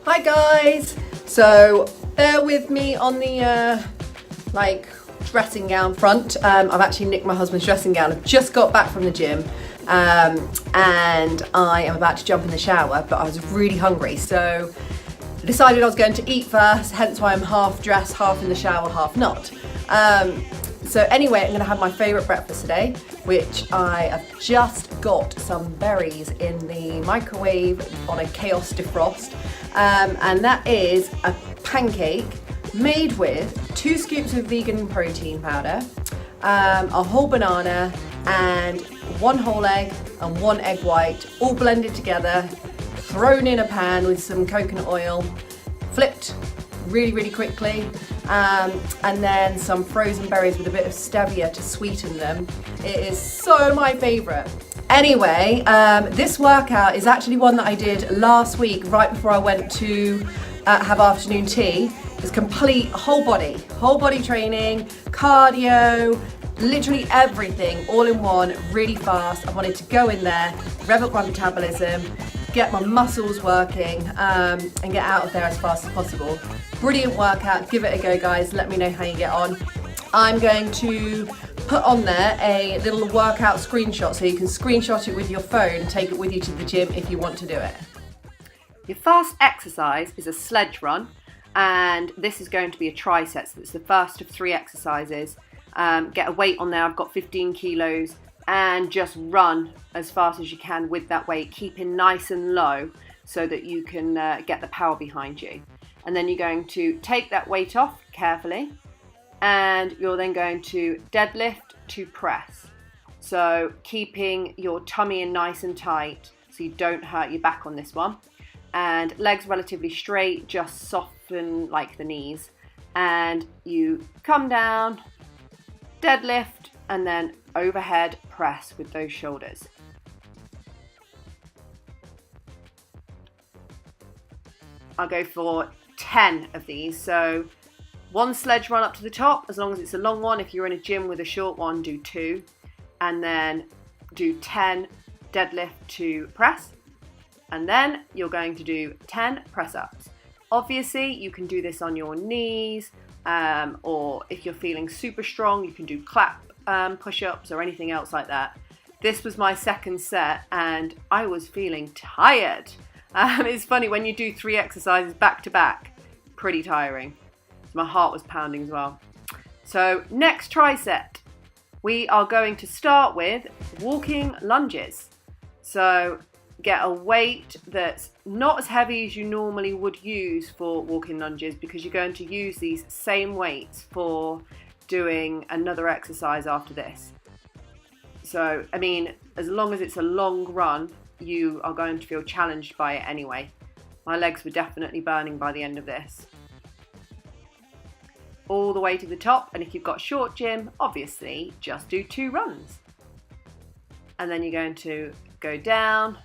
Hi guys! So bear with me on the dressing gown front. I've actually nicked my husband's dressing gown. I've just got back from the gym and I am about to jump in the shower, but I was really hungry, so I decided I was going to eat first, hence why I'm half dressed, half in the shower, half not. So anyway, I'm going to have my favourite breakfast today, which I have just got some berries in the microwave on a chaos defrost, and that is a pancake made with 2 scoops of vegan protein powder, a whole banana and 1 whole egg and 1 egg white, all blended together, thrown in a pan with some coconut oil, flipped really quickly, and then some frozen berries with a bit of stevia to sweeten them. It is so my favourite. Anyway, this workout is actually one that I did last week right before I went to have afternoon tea. It's complete whole body training, cardio, literally everything all in one, really fast. I wanted to go in there, rev up my metabolism, get my muscles working, and get out of there as fast as possible. Brilliant workout, give it a go guys, let me know how you get on. I'm going to put on there a little workout screenshot so you can screenshot it with your phone and take it with you to the gym if you want to do it. Your first exercise is a sledge run, and this is going to be a tricep, so it's the first of 3 exercises. Get a weight on there, I've got 15 kilos, and just run as fast as you can with that weight, keeping nice and low so that you can get the power behind you. And then you're going to take that weight off carefully, and you're then going to deadlift to press. So keeping your tummy in nice and tight so you don't hurt your back on this one. And legs relatively straight, just soften like the knees. And you come down, deadlift, and then overhead press with those shoulders. I'll go for 10 of these. So 1 sledge run up to the top, as long as it's a long one. If you're in a gym with a short one, do 2. And then do 10 deadlift to press. And then you're going to do 10 press-ups. Obviously, you can do this on your knees, or if you're feeling super strong, you can do clap push-ups or anything else like that. This was my second set and I was feeling tired. It's funny when you do 3 exercises back to back, pretty tiring. My heart was pounding as well. So next tricep, we are going to start with walking lunges. So get a weight that's not as heavy as you normally would use for walking lunges, because you're going to use these same weights for doing another exercise after this. So, I mean, as long as it's a long run, you are going to feel challenged by it anyway. My legs were definitely burning by the end of this. All the way to the top, and if you've got a short gym, obviously just do 2 runs. And then you're going to go down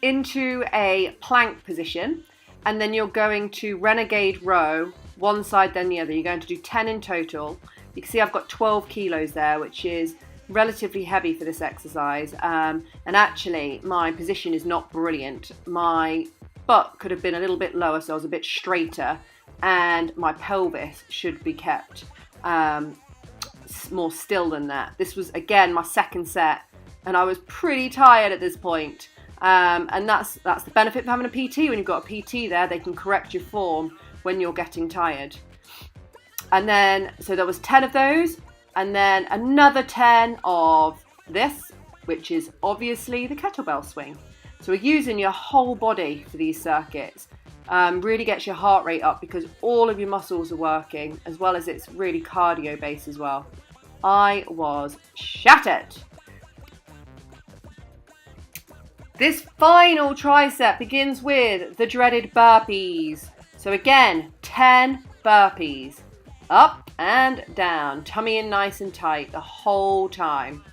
into a plank position, and then you're going to renegade row, one side then the other. You're going to do 10 in total. You can see I've got 12 kilos there, which is relatively heavy for this exercise, and actually my position is not brilliant. My butt could have been a little bit lower, so I was a bit straighter, and my pelvis should be kept more still than that. This was again my second set, and I was pretty tired at this point. And that's the benefit of having a PT. When you've got a PT there, they can correct your form when you're getting tired. And then, so there was 10 of those, and then another 10 of this, which is obviously the kettlebell swing. So we're using your whole body for these circuits. Really gets your heart rate up because all of your muscles are working, as well as it's really cardio based as well. I was shattered. This final tricep begins with the dreaded burpees. So again, 10 burpees. Up and down, tummy in nice and tight the whole time.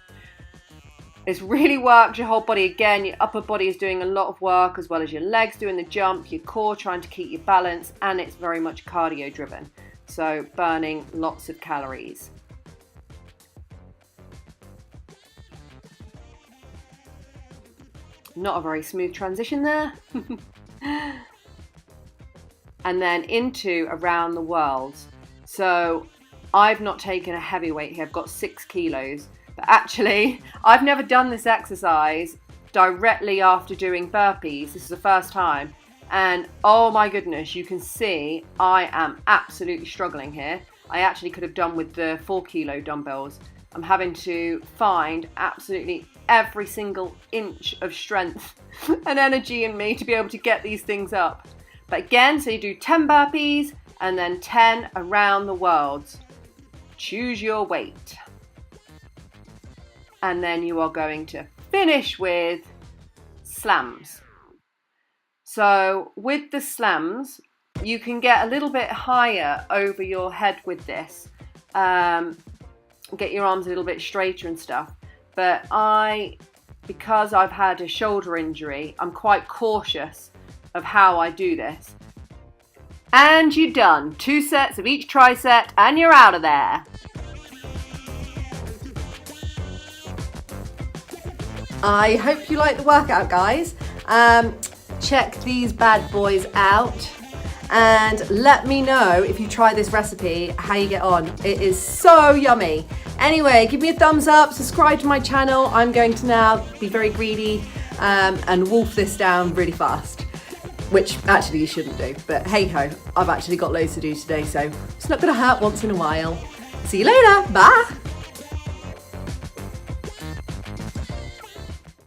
It's really worked your whole body. Again, your upper body is doing a lot of work, as well as your legs doing the jump, your core trying to keep your balance, and it's very much cardio driven. So burning lots of calories. Not a very smooth transition there. and then into around the world. So I've not taken a heavy weight here, I've got 6 kilos, but actually I've never done this exercise directly after doing burpees. This is the first time, and oh my goodness, you can see I am absolutely struggling here. I actually could have done with the 4 kilo dumbbells. I'm having to find absolutely every single inch of strength and energy in me to be able to get these things up. But again, so you do 10 burpees and then 10 around the world. Choose your weight. And then you are going to finish with slams. So with the slams, you can get a little bit higher over your head with this. Get your arms a little bit straighter and stuff. But because I've had a shoulder injury, I'm quite cautious of how I do this. And you're done. 2 sets of each tricep and you're out of there. I hope you like the workout, guys. Check these bad boys out and let me know if you try this recipe, how you get on. It is so yummy. Anyway, give me a thumbs up, subscribe to my channel. I'm going to now be very greedy and wolf this down really fast, which actually you shouldn't do, but hey ho, I've actually got loads to do today, so it's not gonna hurt once in a while. See you later, bye.